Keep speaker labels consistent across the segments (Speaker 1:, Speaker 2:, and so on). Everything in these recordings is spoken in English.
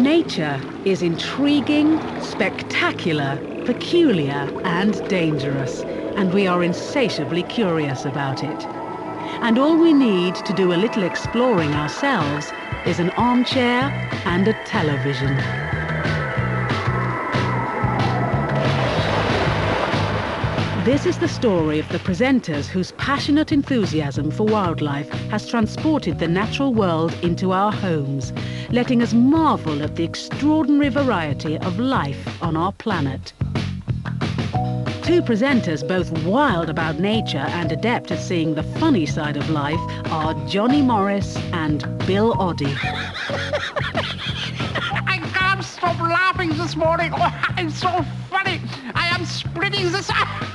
Speaker 1: Nature is intriguing, spectacular, peculiar and dangerous, and we are insatiably curious about it. And all we need to do a little exploring ourselves is an armchair and a television. This is the story of the presenters whose passionate enthusiasm for wildlife has transported the natural world into our homes, letting us marvel at the extraordinary variety of life on our planet. Two presenters, both wild about nature and adept at seeing the funny side of life, are Johnny Morris and Bill Oddie.
Speaker 2: I can't stop laughing this morning. Oh, I'm so funny. I am splitting this.
Speaker 3: I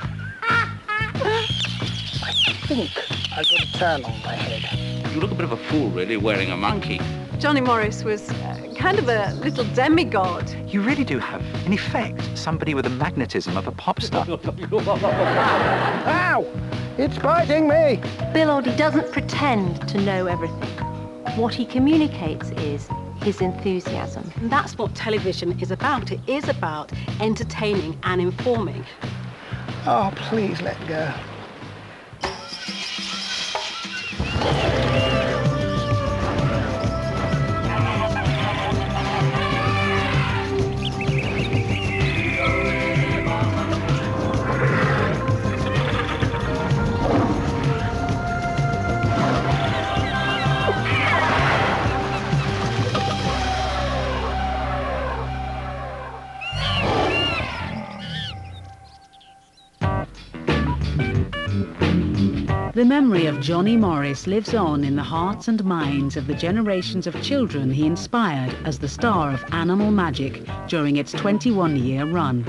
Speaker 3: think I've got a turn on my head.
Speaker 2: You look a bit of a fool, really, wearing a monkey.
Speaker 4: Johnny Morris was kind of a little demigod.
Speaker 5: You really do have, in effect, somebody with the magnetism of a pop star.
Speaker 3: Ow! It's biting me!
Speaker 6: Bill Oddie doesn't pretend to know everything. What he communicates is his enthusiasm.
Speaker 4: And that's what television is about. It is about entertaining and informing.
Speaker 3: Oh, please let go.
Speaker 1: The memory of Johnny Morris lives on in the hearts and minds of the generations of children he inspired as the star of Animal Magic during its 21-year run.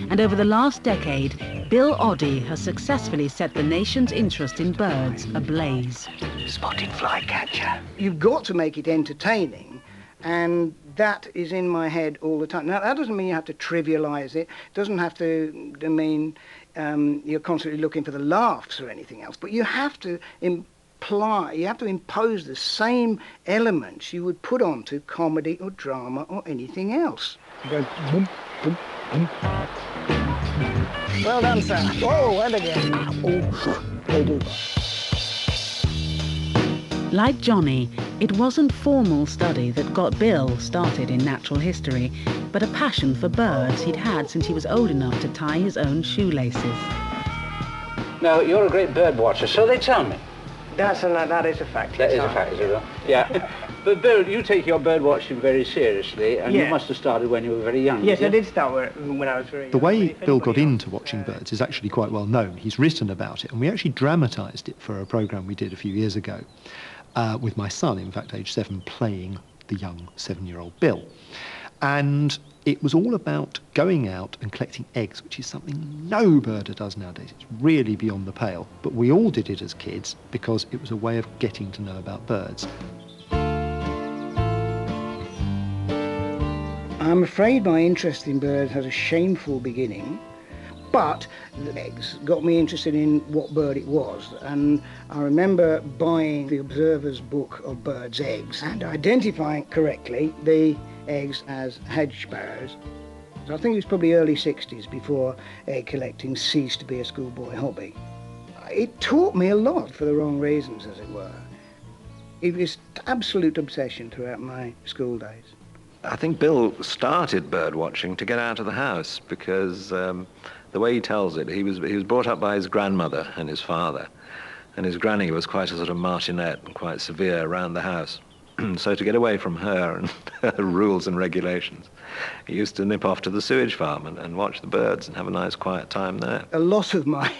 Speaker 1: And over the last decade, Bill Oddie has successfully set the nation's interest in birds ablaze.
Speaker 3: Spotted flycatcher. You've got to make it entertaining, and that is in my head all the time. Now, that doesn't mean you have to trivialise it. It doesn't have to mean you're constantly looking for the laughs or anything else, but you have to impose the same elements you would put onto comedy or drama or anything else. Go boom, boom, boom. Well done, sir. Oh, and again. Oh, they do.
Speaker 1: Like Johnny, it wasn't formal study that got Bill started in natural history, but a passion for birds he'd had since he was old enough to tie his own shoelaces.
Speaker 7: Now, you're a great bird watcher, so they tell me.
Speaker 3: That is a fact.
Speaker 7: That is a fact, is it? Yeah. But Bill, you take your bird watching very seriously, and you must have started when you were very young.
Speaker 3: Yes, I did start when I was very young.
Speaker 8: The way Bill got into watching birds is actually quite well known. He's written about it, and we actually dramatised it for a programme we did a few years ago with my son, in fact, age 7, playing the young 7-year-old Bill. And it was all about going out and collecting eggs, which is something no birder does nowadays. It's really beyond the pale. But we all did it as kids because it was a way of getting to know about birds.
Speaker 3: I'm afraid my interest in birds has a shameful beginning, but the eggs got me interested in what bird it was. And I remember buying the Observer's book of birds' eggs and identifying correctly the eggs as hedge sparrows. So I think it was probably early 60s before egg collecting ceased to be a schoolboy hobby. It taught me a lot for the wrong reasons, as it were. It was absolute obsession throughout my school days.
Speaker 9: I think Bill started bird watching to get out of the house because the way he tells it, he was brought up by his grandmother and his father, and his granny was quite a sort of martinet and quite severe around the house. So to get away from her and her rules and regulations, he used to nip off to the sewage farm and watch the birds and have a nice quiet time there.
Speaker 3: A lot of my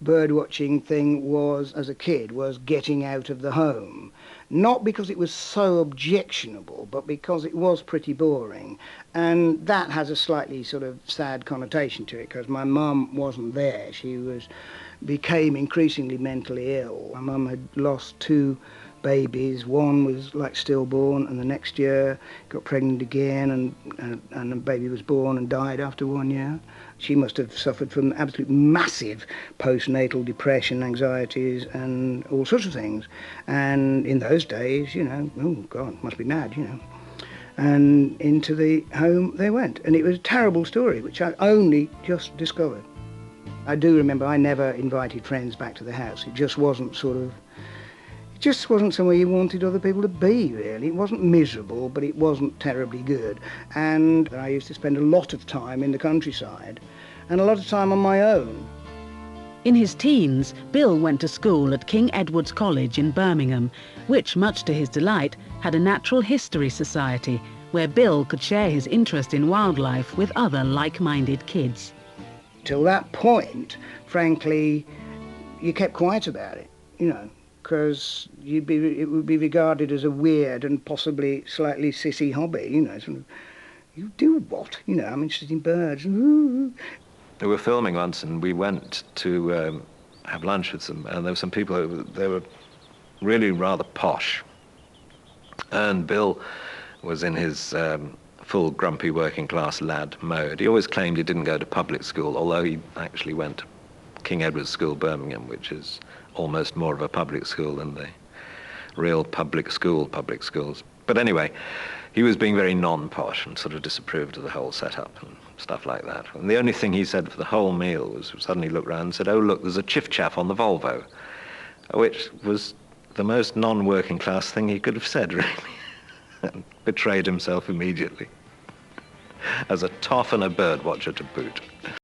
Speaker 3: bird watching thing was, as a kid, was getting out of the home. Not because it was so objectionable, but because it was pretty boring. And that has a slightly sort of sad connotation to it, because my mum wasn't there. She became increasingly mentally ill. My mum had lost 2 babies. One was like stillborn, and the next year got pregnant again, and the baby was born and died after 1 year. She must have suffered from absolute massive postnatal depression, anxieties, and all sorts of things. And in those days, you know, oh God, must be mad, you know. And into the home they went. And it was a terrible story, which I only just discovered. I do remember I never invited friends back to the house. It just wasn't somewhere you wanted other people to be, really. It wasn't miserable, but it wasn't terribly good. And I used to spend a lot of time in the countryside and a lot of time on my own.
Speaker 1: In his teens, Bill went to school at King Edward's College in Birmingham, which, much to his delight, had a natural history society where Bill could share his interest in wildlife with other like-minded kids.
Speaker 3: Till that point, frankly, you kept quiet about it, because it would be regarded as a weird and possibly slightly sissy hobby, sort of, you do what? I'm interested in birds. Ooh.
Speaker 9: We were filming once and we went to have lunch with them, and there were some people, they were really rather posh. And Bill was in his full grumpy working class lad mode. He always claimed he didn't go to public school, although he actually went to King Edward's School, Birmingham, which is almost more of a public school than the real public schools. But anyway, he was being very non-posh and sort of disapproved of the whole setup and stuff like that. And the only thing he said for the whole meal was suddenly looked round and said, "Oh, look, there's a chiff-chaff on the Volvo," which was the most non-working class thing he could have said, really. And betrayed himself immediately as a toff and a bird watcher to boot.